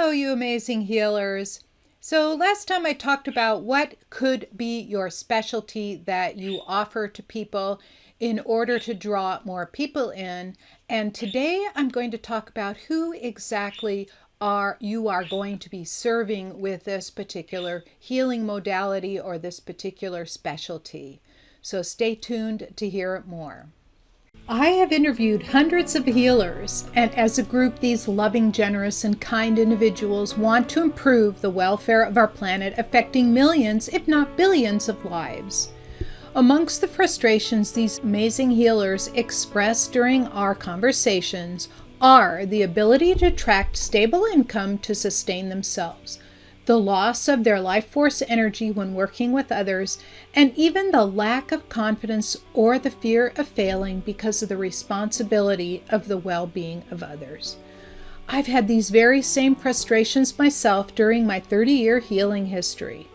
Hello, you amazing healers. So, last time I talked about what could be your specialty that you offer to people in order to draw more people in. And today I'm going to talk about who exactly you are going to be serving with this particular healing modality or this particular specialty. So, stay tuned to hear more. I have interviewed hundreds of healers, and as a group, these loving, generous, and kind individuals want to improve the welfare of our planet, affecting millions, if not billions, of lives. Amongst the frustrations these amazing healers express during our conversations are the ability to attract stable income to sustain themselves, the loss of their life force energy when working with others, and even the lack of confidence or the fear of failing because of the responsibility of the well-being of others. I've had these very same frustrations myself during my 30-year healing history.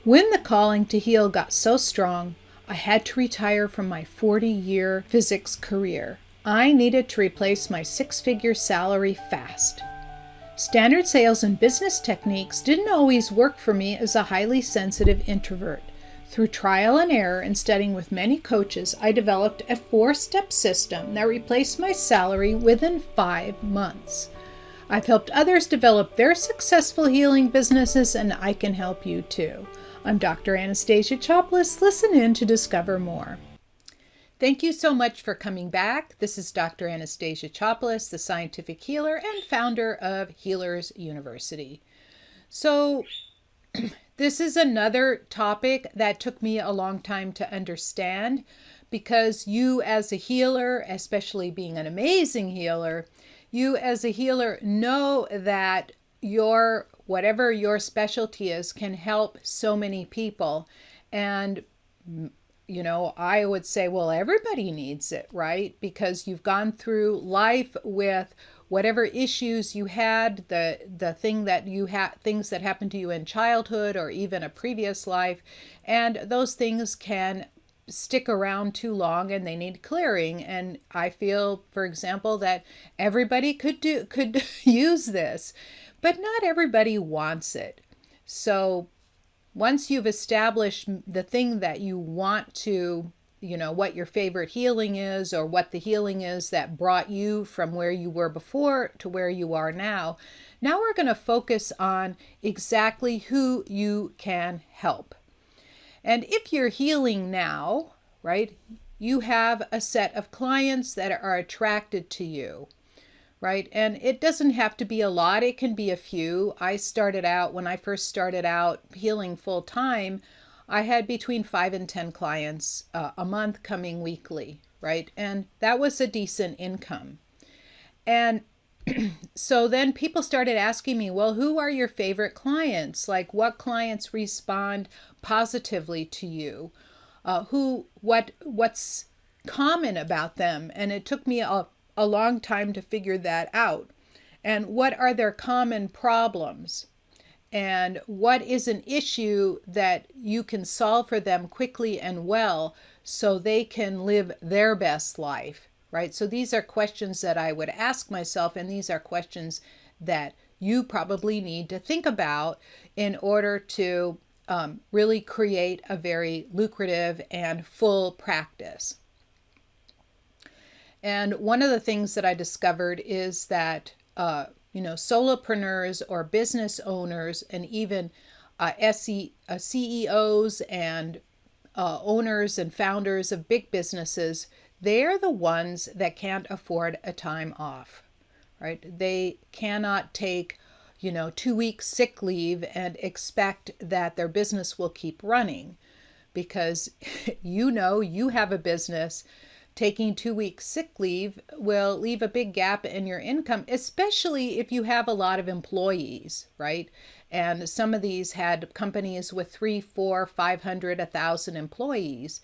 When the calling to heal got so strong, I had to retire from my 40-year physics career. I needed to replace my six-figure salary fast. Standard sales and business techniques didn't always work for me as a highly sensitive introvert. Through trial and error and studying with many coaches, I developed a 4-step system that replaced my salary within 5 months. I've helped others develop their successful healing businesses, and I can help you too. I'm Dr. Anastasia Chopelas. Listen in to discover more. Thank you so much for coming back. This is Dr. Anastasia Chopelas, the scientific healer and founder of Healers University. So this is another topic that took me a long time to understand, because you as a healer, especially being an amazing healer, you as a healer know that whatever your specialty is can help so many people. And I would say, well, everybody needs it, right? Because you've gone through life with whatever issues you had, the thing that you had, things that happened to you in childhood or even a previous life, and those things can stick around too long and they need clearing. And I feel, for example, that everybody could use this, but not everybody wants it. So once you've established the thing that you want to, what your favorite healing is, or what the healing is that brought you from where you were before to where you are now, now we're going to focus on exactly who you can help. And if you're healing now, right, you have a set of clients that are attracted to you. Right? And it doesn't have to be a lot. It can be a few. When I first started out healing full time, I had between 5 and 10 clients a month coming weekly, right? And that was a decent income. And so then people started asking me, well, who are your favorite clients? Like, what clients respond positively to you? What's common about them? And it took me a long time to figure that out. And what are their common problems? And what is an issue that you can solve for them quickly and well so they can live their best life, right? So these are questions that I would ask myself, and these are questions that you probably need to think about in order to really create a very lucrative and full practice. And one of the things that I discovered is that, solopreneurs or business owners, and even CEOs and owners and founders of big businesses, they're the ones that can't afford a time off, right? They cannot take, 2 weeks sick leave and expect that their business will keep running, because you have a business. Taking 2 weeks sick leave will leave a big gap in your income, especially if you have a lot of employees, right? And some of these had companies with 300, 400, 500, 1,000 employees.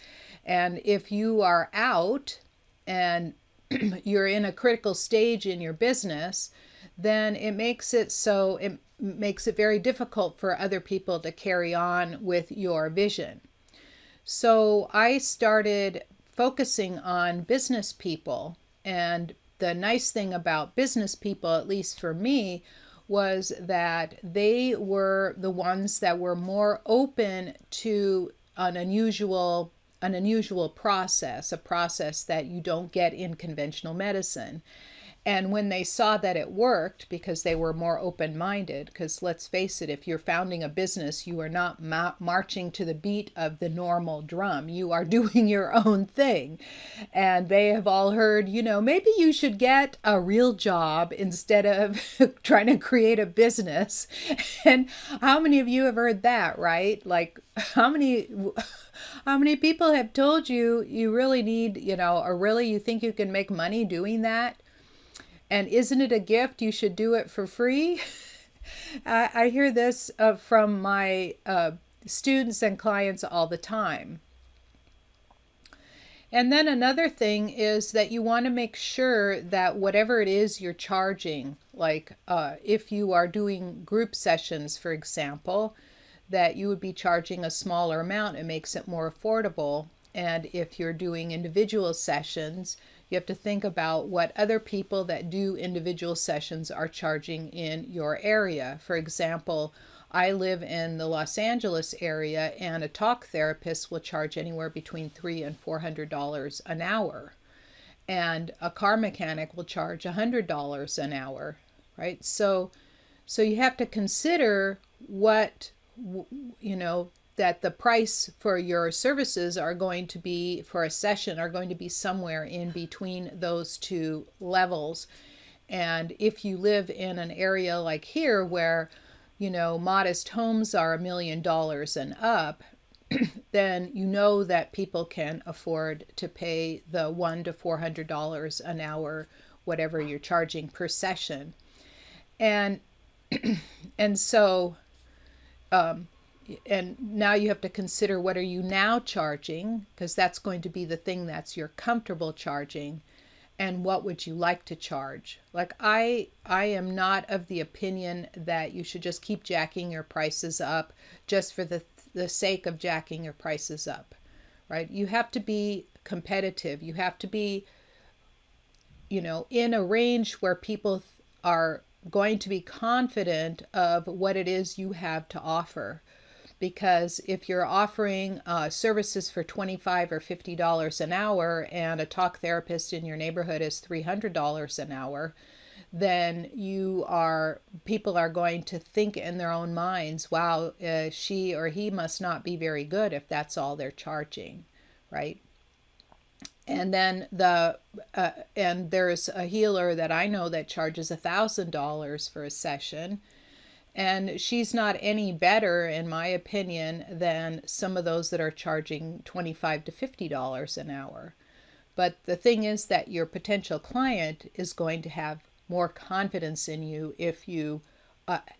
And if you are out and you're in a critical stage in your business, then it makes it very difficult for other people to carry on with your vision. So I started focusing on business people. And the nice thing about business people, at least for me, was that they were the ones that were more open to an unusual process, a process that you don't get in conventional medicine. And when they saw that it worked, because they were more open minded, because let's face it, if you're founding a business, you are not marching to the beat of the normal drum. You are doing your own thing. And they have all heard, maybe you should get a real job instead of trying to create a business. And how many of you have heard that, right? Like, how many people have told you you really need, or really you think you can make money doing that? And isn't it a gift? You should do it for free. I hear this from my students and clients all the time. And then another thing is that you want to make sure that whatever it is you're charging, like if you are doing group sessions, for example, that you would be charging a smaller amount. It makes it more affordable. And if you're doing individual sessions, you have to think about what other people that do individual sessions are charging in your area. For example, I live in the Los Angeles area, and a talk therapist will charge anywhere between $300 and $400 an hour. And a car mechanic will charge $100 an hour, right? So you have to consider what, that the price for your services are going to be for a session are going to be somewhere in between those two levels. And if you live in an area like here where, modest homes are $1 million and up, then you know that people can afford to pay the $100 to $400 an hour, whatever you're charging per session. And so and now you have to consider, what are you now charging? Because that's going to be the thing that's you're comfortable charging. And what would you like to charge? Like I am not of the opinion that you should just keep jacking your prices up just for the sake of jacking your prices up, right? You have to be competitive. You have to be, in a range where people are going to be confident of what it is you have to offer. Because if you're offering services for $25 or $50 an hour and a talk therapist in your neighborhood is $300 an hour, then people are going to think in their own minds, wow, she or he must not be very good if that's all they're charging, right? And then and there's a healer that I know that charges $1,000 for a session. And she's not any better, in my opinion, than some of those that are charging $25 to $50 an hour. But the thing is that your potential client is going to have more confidence in you if you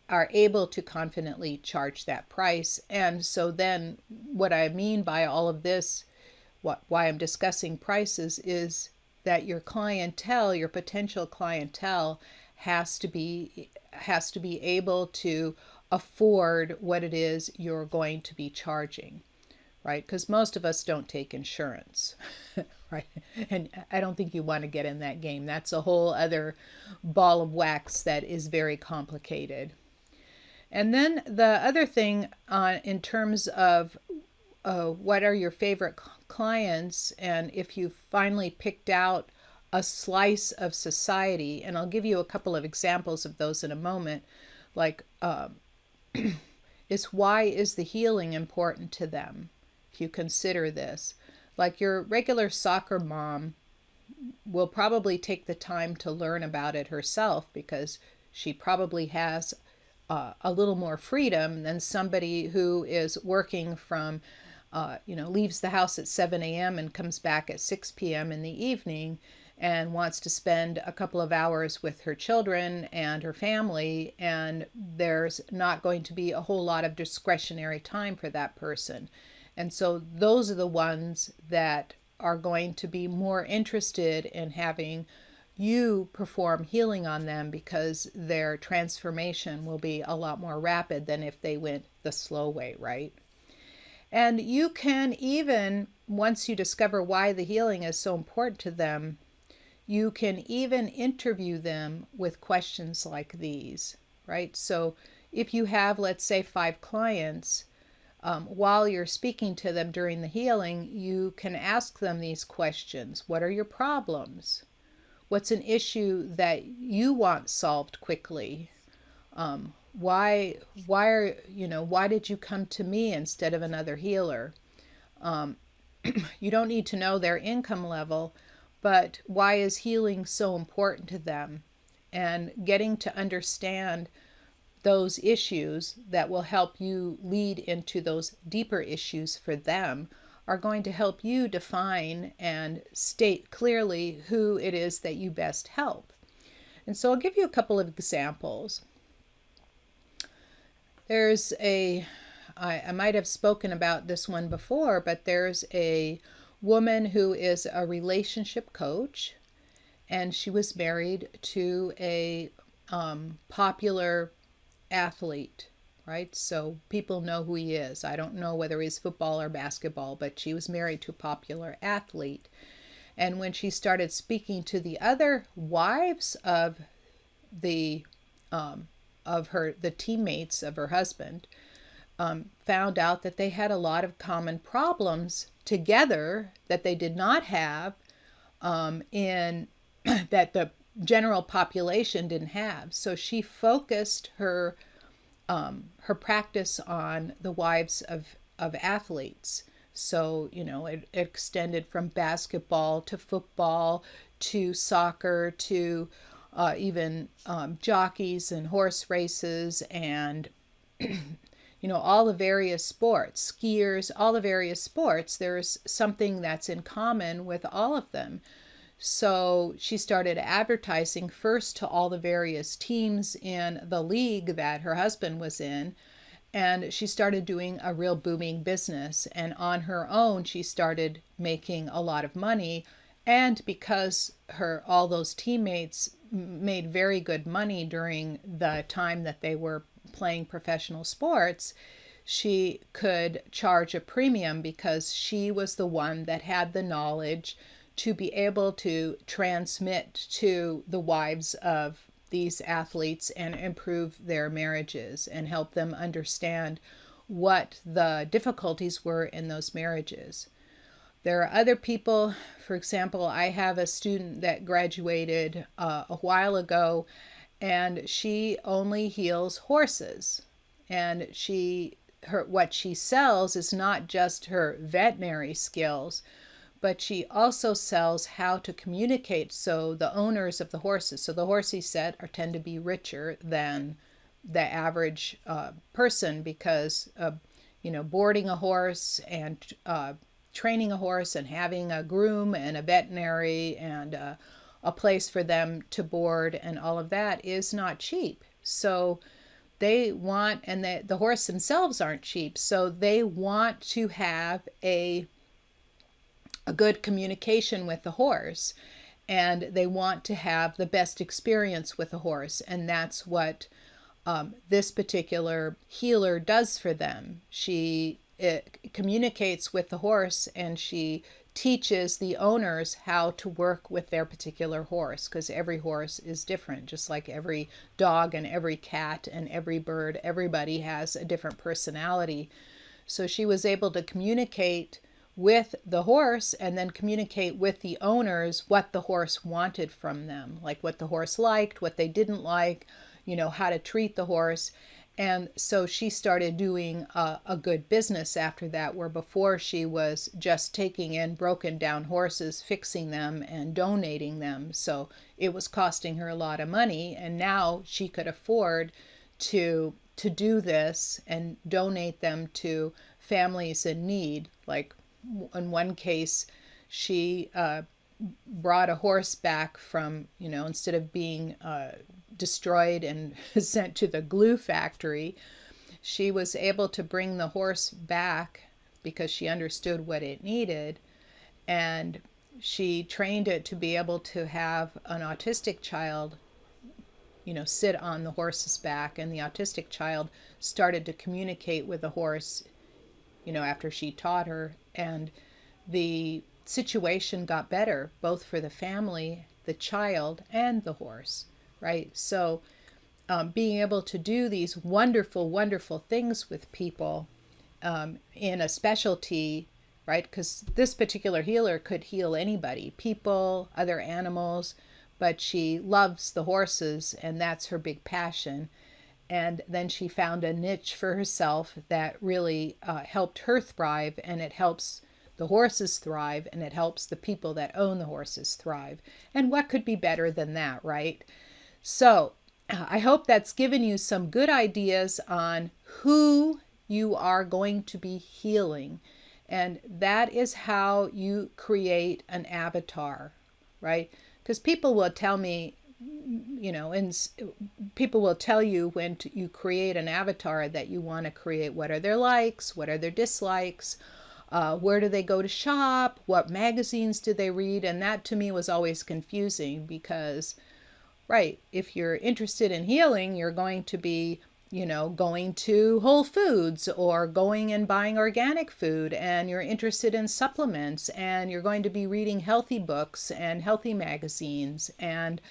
are able to confidently charge that price. And so then what I mean by all of this, why I'm discussing prices, is that your clientele, your potential clientele, has to be able to afford what it is you're going to be charging, right? Because most of us don't take insurance, right? And I don't think you want to get in that game. That's a whole other ball of wax that is very complicated. And then the other thing in terms of what are your favorite clients, and if you finally picked out a slice of society, and I'll give you a couple of examples of those in a moment, like is why is the healing important to them? If you consider this, like your regular soccer mom will probably take the time to learn about it herself because she probably has a little more freedom than somebody who is working from leaves the house at 7 a.m. and comes back at 6 p.m. in the evening and wants to spend a couple of hours with her children and her family, and there's not going to be a whole lot of discretionary time for that person. And so those are the ones that are going to be more interested in having you perform healing on them because their transformation will be a lot more rapid than if they went the slow way, right? And you can even, once you discover why the healing is so important to them, you can even interview them with questions like these, right? So if you have, let's say, 5 clients, while you're speaking to them during the healing, you can ask them these questions. What are your problems? What's an issue that you want solved quickly? Why why did you come to me instead of another healer? You don't need to know their income level, but why is healing so important to them? And getting to understand those issues that will help you lead into those deeper issues for them are going to help you define and state clearly who it is that you best help. And so I'll give you a couple of examples. There's I might have spoken about this one before, but there's a woman who is a relationship coach, and she was married to a popular athlete, right? So people know who he is. I don't know whether he's football or basketball, but she was married to a popular athlete. And when she started speaking to the other wives of the the teammates of her husband, found out that they had a lot of common problems together that they did not have in that the general population didn't have. So she focused her practice on the wives of athletes. So, it extended from basketball to football to soccer to even jockeys and horse races and all the various sports, skiers, all the various sports. There's something that's in common with all of them. So she started advertising first to all the various teams in the league that her husband was in, and she started doing a real booming business. And on her own, she started making a lot of money. And because all those teammates made very good money during the time that they were playing professional sports, she could charge a premium because she was the one that had the knowledge to be able to transmit to the wives of these athletes and improve their marriages and help them understand what the difficulties were in those marriages. There are other people. For example, I have a student that graduated a while ago, and she only heals horses. And what she sells is not just her veterinary skills, but she also sells how to communicate. So the owners of the horses, so the horses set tend to be richer than the average person because boarding a horse and training a horse and having a groom and a veterinary and a place for them to board and all of that is not cheap. So they want, and the horse themselves aren't cheap, so they want to have a good communication with the horse, and they want to have the best experience with the horse, and that's what this particular healer does for them. She communicates with the horse, and she teaches the owners how to work with their particular horse, because every horse is different, just like every dog and every cat and every bird. Everybody has a different personality. So she was able to communicate with the horse and then communicate with the owners what the horse wanted from them, like what the horse liked, what they didn't like, how to treat the horse. And so she started doing a good business after that, where before she was just taking in broken down horses, fixing them and donating them. So it was costing her a lot of money, and now she could afford to do this and donate them to families in need. Like in one case, she brought a horse back from, instead of being destroyed and sent to the glue factory, she was able to bring the horse back because she understood what it needed. And she trained it to be able to have an autistic child, sit on the horse's back. And the autistic child started to communicate with the horse, after she taught her. And the situation got better, both for the family, the child, and the horse, right? So being able to do these wonderful, wonderful things with people in a specialty, right? Because this particular healer could heal anybody, people, other animals, but she loves the horses, and that's her big passion. And then she found a niche for herself that really helped her thrive, and it helps the horses thrive, and it helps the people that own the horses thrive. And what could be better than that, right? So I hope that's given you some good ideas on who you are going to be healing. And that is how you create an avatar, right? Because people will tell me, and people will tell you when you create an avatar that you want to create what are their likes, what are their dislikes, where do they go to shop, what magazines do they read, and that to me was always confusing because, right, if you're interested in healing, you're going to be, going to Whole Foods or going and buying organic food, and you're interested in supplements, and you're going to be reading healthy books and healthy magazines, and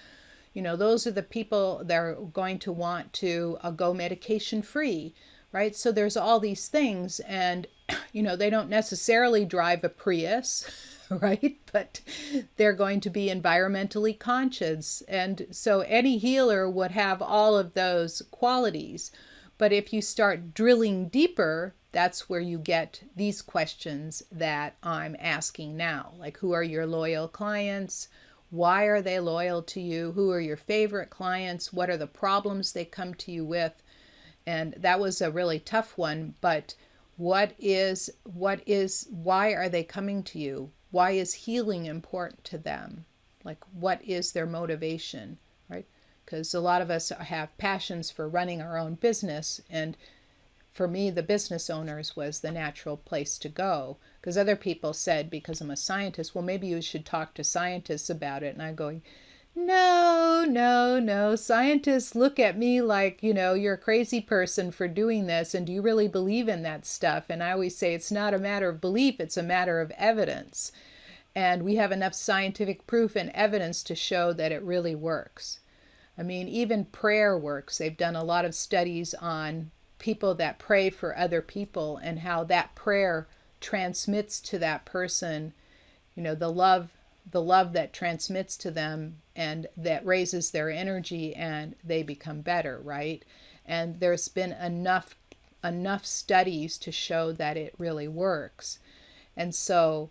those are the people that are going to want to go medication free, right? So there's all these things, and they don't necessarily drive a Prius, right? But they're going to be environmentally conscious. And so any healer would have all of those qualities. But if you start drilling deeper, that's where you get these questions that I'm asking now. Like, who are your loyal clients? Why are they loyal to you? Who are your favorite clients? What are the problems they come to you with? And that was a really tough one, but why are they coming to you? Why is healing important to them? Like, what is their motivation, right? Because a lot of us have passions for running our own business, and for me, the business owners was the natural place to go. Because other people said, because I'm a scientist, well, maybe you should talk to scientists about it. And I'm going, no. Scientists look at me like, you're a crazy person for doing this. And do you really believe in that stuff? And I always say it's not a matter of belief, it's a matter of evidence. And we have enough scientific proof and evidence to show that it really works. I mean, even prayer works. They've done a lot of studies on people that pray for other people and how that prayer transmits to that person, the love that transmits to them and that raises their energy and they become better, right? And there's been enough studies to show that it really works. And so,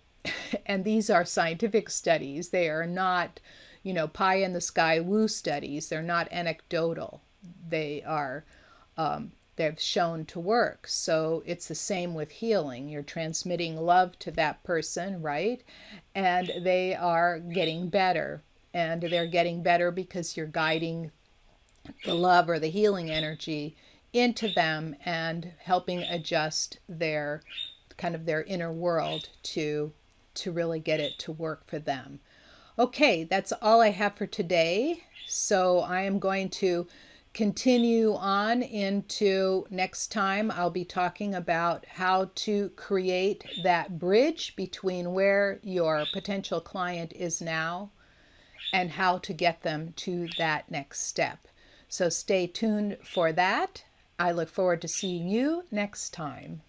and these are scientific studies. They are not, pie in the sky woo studies. They're not anecdotal. They are, they've shown to work. So it's the same with healing. You're transmitting love to that person, right? And they are getting better. And they're getting better because you're guiding the love or the healing energy into them and helping adjust their inner world to really get it to work for them. Okay, that's all I have for today. So I am going to continue on into next time. I'll be talking about how to create that bridge between where your potential client is now and how to get them to that next step. So stay tuned for that. I look forward to seeing you next time.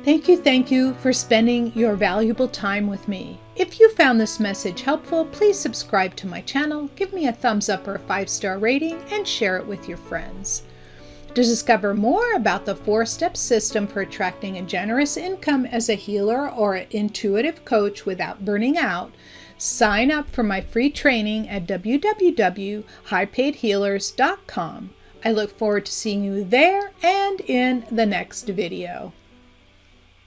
Thank you for spending your valuable time with me. If you found this message helpful, please subscribe to my channel, give me a thumbs up or a 5-star rating, and share it with your friends. To discover more about the 4-step system for attracting a generous income as a healer or an intuitive coach without burning out, sign up for my free training at www.highpaidhealers.com. I look forward to seeing you there and in the next video.